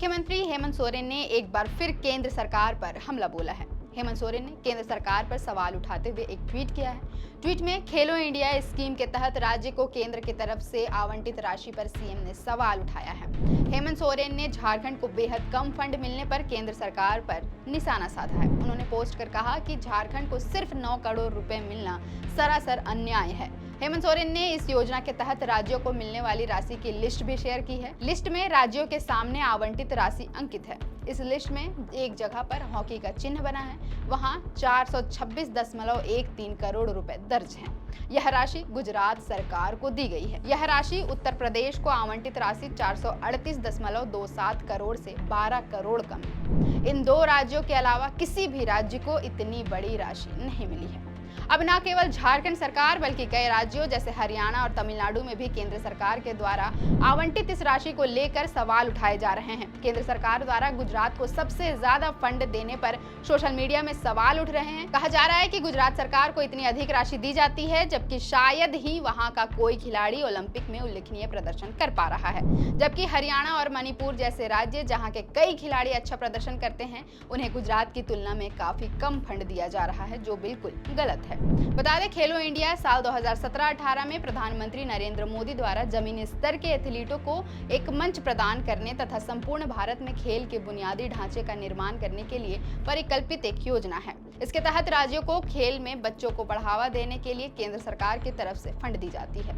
मुख्यमंत्री हेमंत सोरेन ने एक बार फिर केंद्र सरकार पर हमला बोला है। हेमंत सोरेन ने केंद्र सरकार पर सवाल उठाते हुए एक ट्वीट किया है। ट्वीट में खेलो इंडिया स्कीम के तहत राज्य को केंद्र की तरफ से आवंटित राशि पर सीएम ने सवाल उठाया है। हेमंत सोरेन ने झारखंड को बेहद कम फंड मिलने पर केंद्र सरकार पर निशाना साधा है। उन्होंने पोस्ट कर कहा कि झारखंड को सिर्फ 9 करोड़ रुपए मिलना सरासर अन्याय है। हेमंत सोरेन ने इस योजना के तहत राज्यों को मिलने वाली राशि की लिस्ट भी शेयर की है। लिस्ट में राज्यों के सामने आवंटित राशि अंकित है। इस लिस्ट में एक जगह पर हॉकी का चिन्ह बना है, वहां 426.13 करोड़ रुपए दर्ज हैं। यह राशि गुजरात सरकार को दी गई है। यह राशि उत्तर प्रदेश को आवंटित राशि 438.27 करोड़ से 12 करोड़ कम है। इन दो राज्यों के अलावा किसी भी राज्य को इतनी बड़ी राशि नहीं मिली है। अब न केवल झारखंड सरकार बल्कि कई राज्यों जैसे हरियाणा और तमिलनाडु में भी केंद्र सरकार के द्वारा आवंटित इस राशि को लेकर सवाल उठाए जा रहे हैं। केंद्र सरकार द्वारा गुजरात को सबसे ज्यादा फंड देने पर सोशल मीडिया में सवाल उठ रहे हैं। कहा जा रहा है कि गुजरात सरकार को इतनी अधिक राशि दी जाती है, जबकि शायद ही वहां का कोई खिलाड़ी ओलंपिक में उल्लेखनीय प्रदर्शन कर पा रहा है। जबकि हरियाणा और मणिपुर जैसे राज्य जहाँ के कई खिलाड़ी अच्छा प्रदर्शन करते हैं, उन्हें गुजरात की तुलना में काफी कम फंड दिया जा रहा है, जो बिल्कुल गलत है। बता दें, खेलो इंडिया साल 2017-18 में प्रधानमंत्री नरेंद्र मोदी द्वारा जमीनी स्तर के एथलीटों को एक मंच प्रदान करने तथा संपूर्ण भारत में खेल के बुनियादी ढांचे का निर्माण करने के लिए परिकल्पित एक योजना है। इसके तहत राज्यों को खेल में बच्चों को बढ़ावा देने के लिए केंद्र सरकार की तरफ से फंड दी जाती है।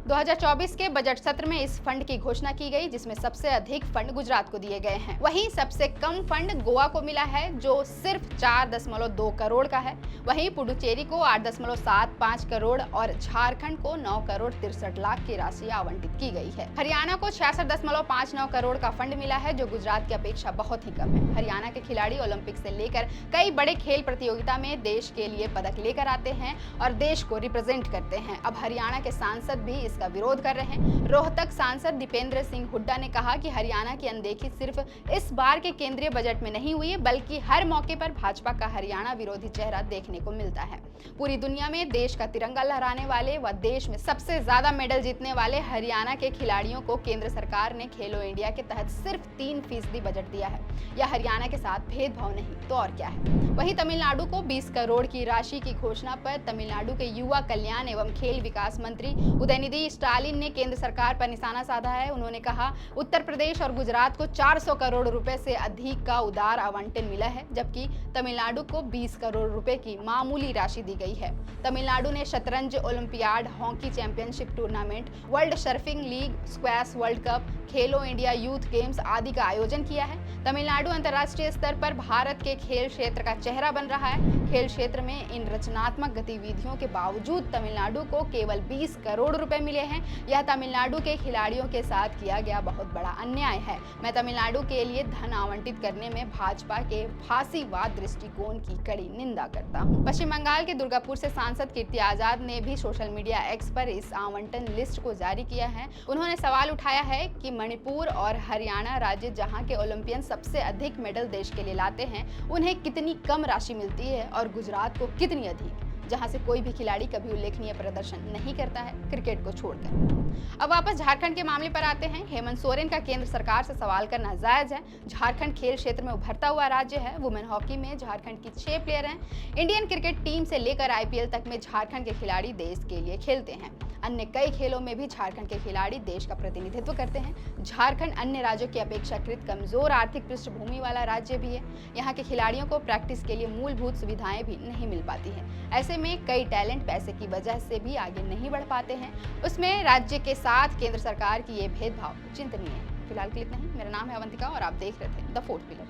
2024 के बजट सत्र में इस फंड की घोषणा की गई, जिसमें सबसे अधिक फंड गुजरात को दिए गए हैं। वहीं सबसे कम फंड गोवा को मिला है, जो सिर्फ 4.2 करोड़ का है। वहीं पुडुचेरी को 8.75 करोड़ और झारखंड को 9 करोड़ 63 लाख की राशि आवंटित की गई है। हरियाणा को 66.59 करोड़ का फंड मिला है, जो गुजरात की अपेक्षा बहुत ही कम है। हरियाणा के खिलाड़ी ओलंपिक से लेकर कई बड़े खेल प्रतियोगिता में देश के लिए पदक लेकर आते हैं और देश को रिप्रेजेंट करते हैं। अब हरियाणा के सांसद भी इसका विरोध कर रहे हैं। रोहतक सांसद दीपेंद्र सिंह हुड्डा ने कहा कि हरियाणा की अनदेखी सिर्फ इस बार के केंद्रीय बजट में नहीं हुई है, बल्कि हर मौके पर भाजपा का हरियाणा विरोधी चेहरा देखने को मिलता है। पूरी दुनिया में देश का तिरंगा लहराने वाले व देश में सबसे ज्यादा मेडल जीतने वाले हरियाणा के खिलाड़ियों को केंद्र सरकार ने खेलो इंडिया के तहत सिर्फ 3% बजट दिया है। यह हरियाणा के साथ भेदभाव नहीं तो और क्या है। वहीं तमिलनाडु को 20 करोड़ की राशि की घोषणा पर तमिलनाडु के युवा कल्याण एवं खेल विकास मंत्री उदयनिधि स्टालिन ने केंद्र सरकार पर निशाना साधा है। उन्होंने कहा, उत्तर प्रदेश और गुजरात को 400 करोड़ रुपए से अधिक का उदार आवंटन मिला है, जबकि तमिलनाडु को 20 करोड़ रुपए की मामूली राशि दी गई है। तमिलनाडु ने शतरंज olympiad, hockey championship tournament, world surfing league, squash world cup, खेलो इंडिया यूथ गेम्स आदि का आयोजन किया है। तमिलनाडु अंतर्राष्ट्रीय स्तर पर भारत के खेल क्षेत्र का चेहरा बन रहा है। खेल क्षेत्र में इन रचनात्मक गतिविधियों के बावजूद तमिलनाडु को केवल 20 करोड़ रुपए मिले हैं। यह तमिलनाडु के खिलाड़ियों के साथ किया गया बहुत बड़ा अन्याय है। मैं तमिलनाडु के लिए धन आवंटित करने में भाजपा के फांसीवाद दृष्टिकोण की कड़ी निंदा करता हूं। पश्चिम बंगाल के दुर्गापुर से सांसद कीर्ति आजाद ने भी सोशल मीडिया एक्स पर इस आवंटन लिस्ट को जारी किया है। उन्होंने सवाल उठाया है कि मणिपुर और हरियाणा राज्य जहां के ओलंपियन सबसे अधिक मेडल देश के लिए लाते हैं, उन्हें कितनी कम राशि मिलती है और गुजरात को कितनी अधिक, जहां से कोई भी खिलाड़ी कभी उल्लेखनीय प्रदर्शन नहीं करता है, क्रिकेट को छोड़कर। अब वापस झारखंड के मामले पर आते हैं। हेमंत सोरेन का केंद्र सरकार से सवाल करना जायज है। झारखंड खेल क्षेत्र में उभरता हुआ राज्य है। वुमेन हॉकी में झारखंड की 6 प्लेयर हैं। इंडियन क्रिकेट टीम से लेकर IPL तक में झारखंड के खिलाड़ी देश के लिए खेलते हैं। अन्य कई खेलों में भी झारखंड के खिलाड़ी देश का प्रतिनिधित्व करते हैं। झारखंड अन्य राज्यों की अपेक्षाकृत कमजोर आर्थिक पृष्ठभूमि वाला राज्य भी है। यहाँ के खिलाड़ियों को प्रैक्टिस के लिए मूलभूत सुविधाएं भी नहीं मिल पाती है। ऐसे में कई टैलेंट पैसे की वजह से भी आगे नहीं बढ़ पाते हैं। उसमें राज्य के साथ केंद्र सरकार की ये भेदभाव चिंतनीय है। फिलहाल के लिए इतना ही। मेरा नाम है अवंतिका और आप देख रहे थे द फोर्थ पिलर।